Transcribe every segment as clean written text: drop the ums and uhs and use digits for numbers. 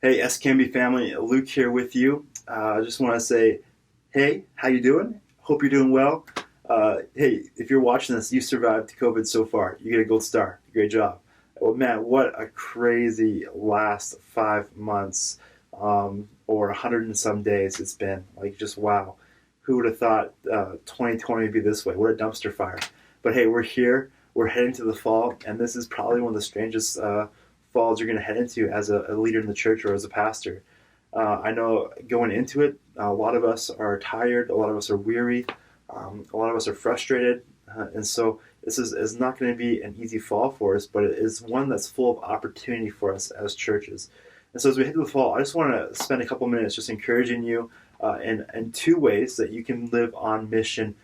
Hey, SCMB family, Luke here with you. I just want to say, hey, how you doing? Hope you're doing well. Hey, if you're watching this, you survived COVID so far. You get a gold star. Great job. Well, man, what a crazy last 5 months, or 100 and some days it's been. Like, just wow. Who would have thought 2020 would be this way? What a dumpster fire. But hey, we're here. We're heading to the fall, and this is probably one of the strangest falls you're going to head into as a leader in the church or as a pastor. I know going into it, a lot of us are tired, a lot of us are weary, a lot of us are frustrated, and so this is not going to be an easy fall for us, but it is one that's full of opportunity for us as churches. And so as we head to the fall, I just want to spend a couple minutes just encouraging you in two ways that you can live on mission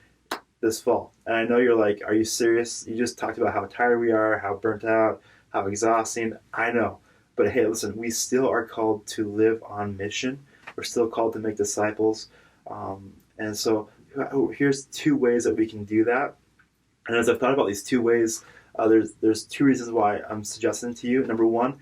this fall. And I know you're like, are you serious? You just talked about how tired we are, how burnt out, how exhausting. I know. But hey, listen, we still are called to live on mission. We're still called to make disciples. And so here's two ways that we can do that. And as I've thought about these two ways, there's two reasons why I'm suggesting to you. Number one,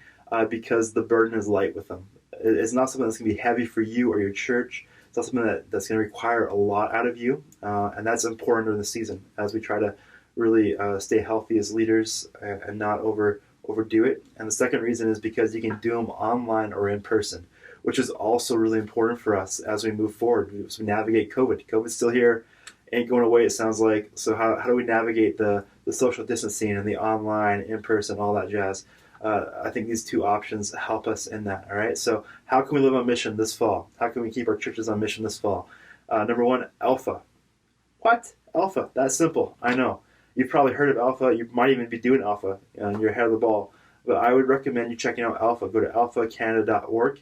because the burden is light with them. It's not something that's going to be heavy for you or your church. It's not something that's going to require a lot out of you. And that's important during the season as we try to really stay healthy as leaders and not overdo it. And the second reason is because you can do them online or in person, which is also really important for us as we move forward, as we navigate COVID. COVID's still here, ain't going away, it sounds like. So how do we navigate the social distancing and the online, in person, all that jazz? I think these two options help us in that, all right? So how can we live on mission this fall? How can we keep our churches on mission this fall? Number one, Alpha. What? Alpha? That's simple. I know. You've probably heard of Alpha. You might even be doing Alpha, and you're ahead of the ball. But I would recommend you checking out Alpha. Go to alphacanada.org.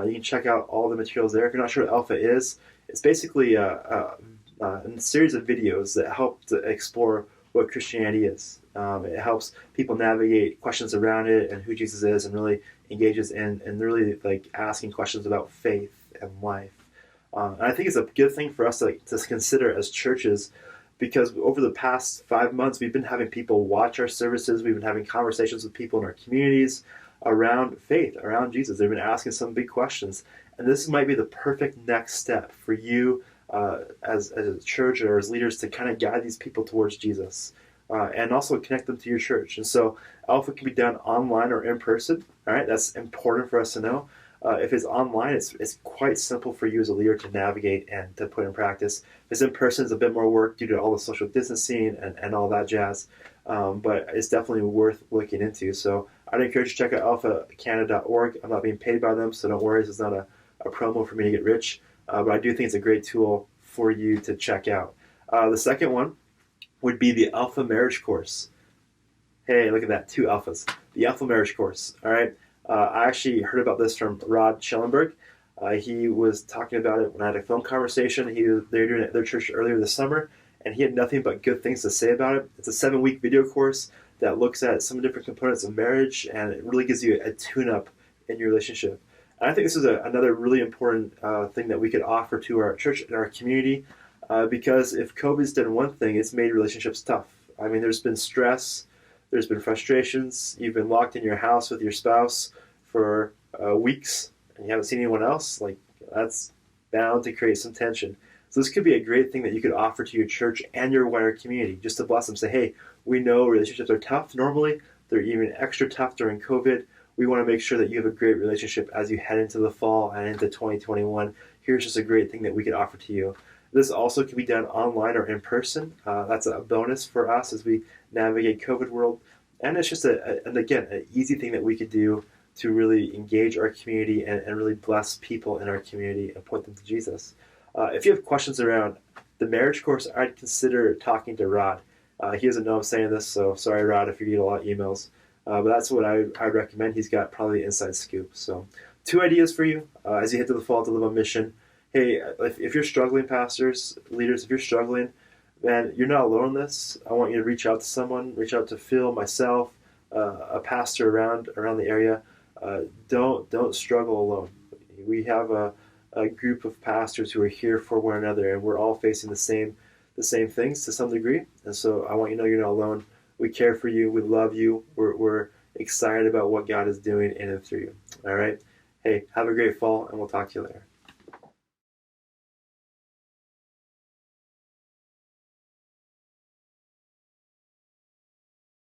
You can check out all the materials there. If you're not sure what Alpha is, it's basically a series of videos that help to explore what Christianity is. It helps people navigate questions around it and who Jesus is, and really engages in really like asking questions about faith and life. And I think it's a good thing for us to consider as churches, because over the past 5 months, we've been having people watch our services. We've been having conversations with people in our communities around faith, around Jesus. They've been asking some big questions. And this might be the perfect next step for you as a church or as leaders to kind of guide these people towards Jesus and also connect them to your church. And so Alpha can be done online or in person. All right, that's important for us to know. If it's online, it's quite simple for you as a leader to navigate and to put in practice. If it's in person, it's a bit more work due to all the social distancing and all that jazz. But it's definitely worth looking into. So I'd encourage you to check out alphacanada.org. I'm not being paid by them, so don't worry. This is not a promo for me to get rich. But I do think it's a great tool for you to check out. The second one would be the Alpha Marriage Course. Hey, look at that, 2 alphas. The Alpha Marriage Course, all right? I actually heard about this from Rod Schellenberg. He was talking about it when I had a phone conversation. They were doing it at their church earlier this summer, and he had nothing but good things to say about it. It's a 7-week video course that looks at some different components of marriage, and it really gives you a tune-up in your relationship. And I think this is another really important thing that we could offer to our church and our community, because if COVID's done one thing, it's made relationships tough. I mean, there's been stress, there's been frustrations, you've been locked in your house with your spouse for weeks, and you haven't seen anyone else. Like, that's bound to create some tension. So this could be a great thing that you could offer to your church and your wider community, just to bless them. Say, hey, we know relationships are tough normally. They're even extra tough during COVID. We want to make sure that you have a great relationship as you head into the fall and into 2021. Here's just a great thing that we could offer to you. This also can be done online or in person. That's a bonus for us as we navigate COVID world. And it's just, an easy thing that we could do to really engage our community and really bless people in our community and point them to Jesus. If you have questions around the marriage course, I'd consider talking to Rod. He doesn't know I'm saying this, so sorry, Rod, if you get a lot of emails. But that's what I'd recommend. He's got probably the inside scoop. So 2 ideas for you as you head to the fall to live on mission. Hey, if you're struggling, pastors, leaders, if you're struggling, man, you're not alone in this. I want you to reach out to someone, reach out to Phil, myself, a pastor around the area. Don't struggle alone. We have a group of pastors who are here for one another, and we're all facing the same things to some degree. And so I want you to know you're not alone. We care for you. We love you. We're excited about what God is doing in and through you. All right. Hey, have a great fall, and we'll talk to you later.